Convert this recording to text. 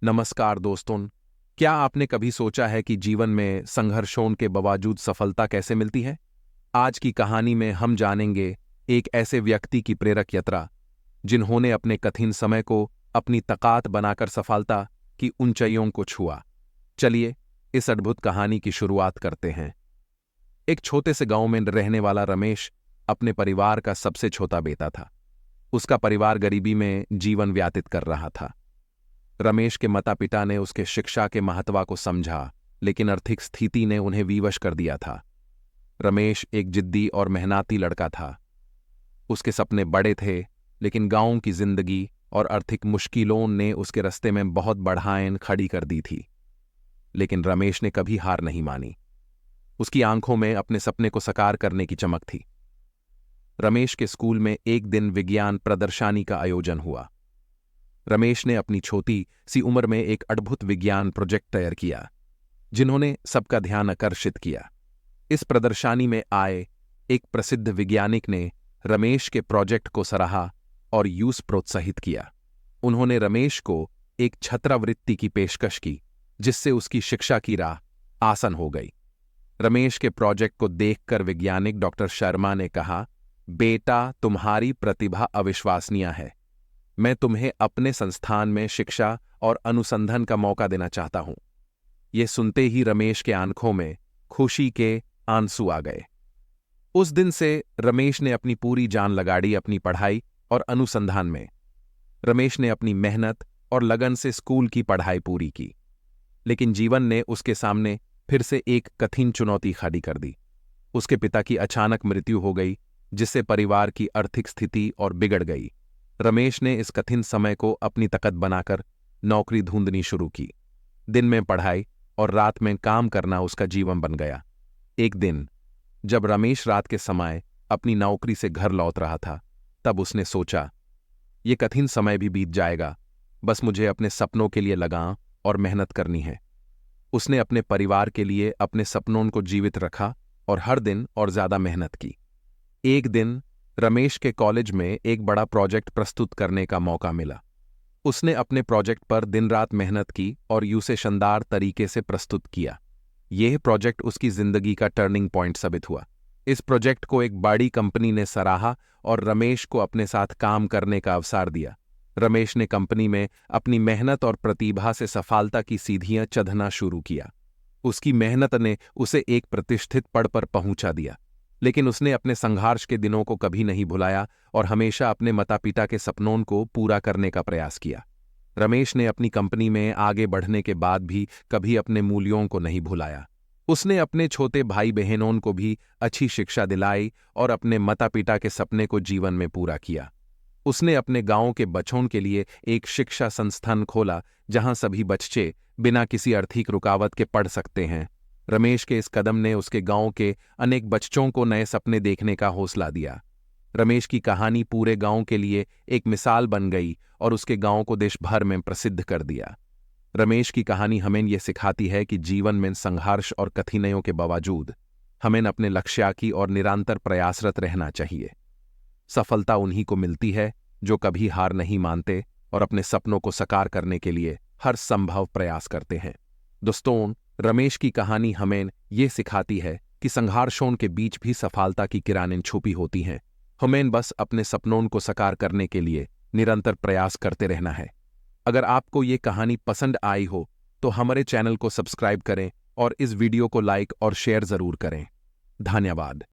नमस्कार दोस्तों। क्या आपने कभी सोचा है कि जीवन में संघर्षों के बावजूद सफलता कैसे मिलती है? आज की कहानी में हम जानेंगे एक ऐसे व्यक्ति की प्रेरक यात्रा जिन्होंने अपने कठिन समय को अपनी ताकत बनाकर सफलता की ऊंचाइयों को छुआ। चलिए इस अद्भुत कहानी की शुरुआत करते हैं। एक छोटे से गांव में रहने वाला रमेश अपने परिवार का सबसे छोटा बेटा था। उसका परिवार गरीबी में जीवन व्यतीत कर रहा था। रमेश के माता पिता ने उसके शिक्षा के महत्व को समझा, लेकिन आर्थिक स्थिति ने उन्हें विवश कर दिया था। रमेश एक जिद्दी और मेहनती लड़का था। उसके सपने बड़े थे, लेकिन गांव की जिंदगी और आर्थिक मुश्किलों ने उसके रास्ते में बहुत बाधाएं खड़ी कर दी थी। लेकिन रमेश ने कभी हार नहीं मानी। उसकी आंखों में अपने सपने को साकार करने की चमक थी। रमेश के स्कूल में एक दिन विज्ञान प्रदर्शनी का आयोजन हुआ। रमेश ने अपनी छोटी सी उम्र में एक अद्भुत विज्ञान प्रोजेक्ट तैयार किया, जिन्होंने सबका ध्यान आकर्षित किया। इस प्रदर्शनी में आए एक प्रसिद्ध वैज्ञानिक ने रमेश के प्रोजेक्ट को सराहा और यूस प्रोत्साहित किया। उन्होंने रमेश को एक छात्रवृत्ति की पेशकश की, जिससे उसकी शिक्षा की राह आसान हो गई। रमेश के प्रोजेक्ट को देखकर वैज्ञानिक डॉक्टर शर्मा ने कहा, बेटा, तुम्हारी प्रतिभा अविश्वसनीय है। मैं तुम्हें अपने संस्थान में शिक्षा और अनुसंधान का मौका देना चाहता हूं। यह सुनते ही रमेश के आंखों में खुशी के आंसू आ गए। उस दिन से रमेश ने अपनी पूरी जान लगा दी अपनी पढ़ाई और अनुसंधान में। रमेश ने अपनी मेहनत और लगन से स्कूल की पढ़ाई पूरी की, लेकिन जीवन ने उसके सामने फिर से एक कठिन चुनौती खड़ी कर दी। उसके पिता की अचानक मृत्यु हो गई, जिससे परिवार की आर्थिक स्थिति और बिगड़ गई। रमेश ने इस कठिन समय को अपनी ताकत बनाकर नौकरी ढूंढनी शुरू की। दिन में पढ़ाई और रात में काम करना उसका जीवन बन गया। एक दिन जब रमेश रात के समय अपनी नौकरी से घर लौट रहा था, तब उसने सोचा, ये कठिन समय भी बीत जाएगा, बस मुझे अपने सपनों के लिए लगां और मेहनत करनी है। उसने अपने परिवार के लिए अपने सपनों को जीवित रखा और हर दिन और ज्यादा मेहनत की। एक दिन रमेश के कॉलेज में एक बड़ा प्रोजेक्ट प्रस्तुत करने का मौका मिला। उसने अपने प्रोजेक्ट पर दिन रात मेहनत की और उसे शानदार तरीके से प्रस्तुत किया। यह प्रोजेक्ट उसकी जिंदगी का टर्निंग पॉइंट साबित हुआ। इस प्रोजेक्ट को एक बड़ी कंपनी ने सराहा और रमेश को अपने साथ काम करने का अवसर दिया। रमेश ने कंपनी में अपनी मेहनत और प्रतिभा से सफलता की सीढ़ियां चढ़ना शुरू किया। उसकी मेहनत ने उसे एक प्रतिष्ठित पद पर पहुंचा दिया, लेकिन उसने अपने संघर्ष के दिनों को कभी नहीं भुलाया और हमेशा अपने माता पिता के सपनों को पूरा करने का प्रयास किया। रमेश ने अपनी कंपनी में आगे बढ़ने के बाद भी कभी अपने मूल्यों को नहीं भुलाया। उसने अपने छोटे भाई बहनों को भी अच्छी शिक्षा दिलाई और अपने माता पिता के सपने को जीवन में पूरा किया। उसने अपने गांव के बच्चों के लिए एक शिक्षा संस्थान खोला, जहां सभी बच्चे बिना किसी आर्थिक रुकावट के पढ़ सकते हैं। रमेश के इस कदम ने उसके गांव के अनेक बच्चों को नए सपने देखने का हौसला दिया। रमेश की कहानी पूरे गांव के लिए एक मिसाल बन गई और उसके गांव को देश भर में प्रसिद्ध कर दिया। रमेश की कहानी हमें यह सिखाती है कि जीवन में संघर्ष और कठिनाइयों के बावजूद हमें अपने लक्ष्य की और निरंतर प्रयासरत रहना चाहिए। सफलता उन्हीं को मिलती है जो कभी हार नहीं मानते और अपने सपनों को साकार करने के लिए हर संभव प्रयास करते हैं। दोस्तों, रमेश की कहानी हमें ये सिखाती है कि संघर्षों के बीच भी सफलता की किरणें छुपी होती हैं। हमें बस अपने सपनों को साकार करने के लिए निरंतर प्रयास करते रहना है। अगर आपको ये कहानी पसंद आई हो तो हमारे चैनल को सब्सक्राइब करें और इस वीडियो को लाइक और शेयर जरूर करें। धन्यवाद।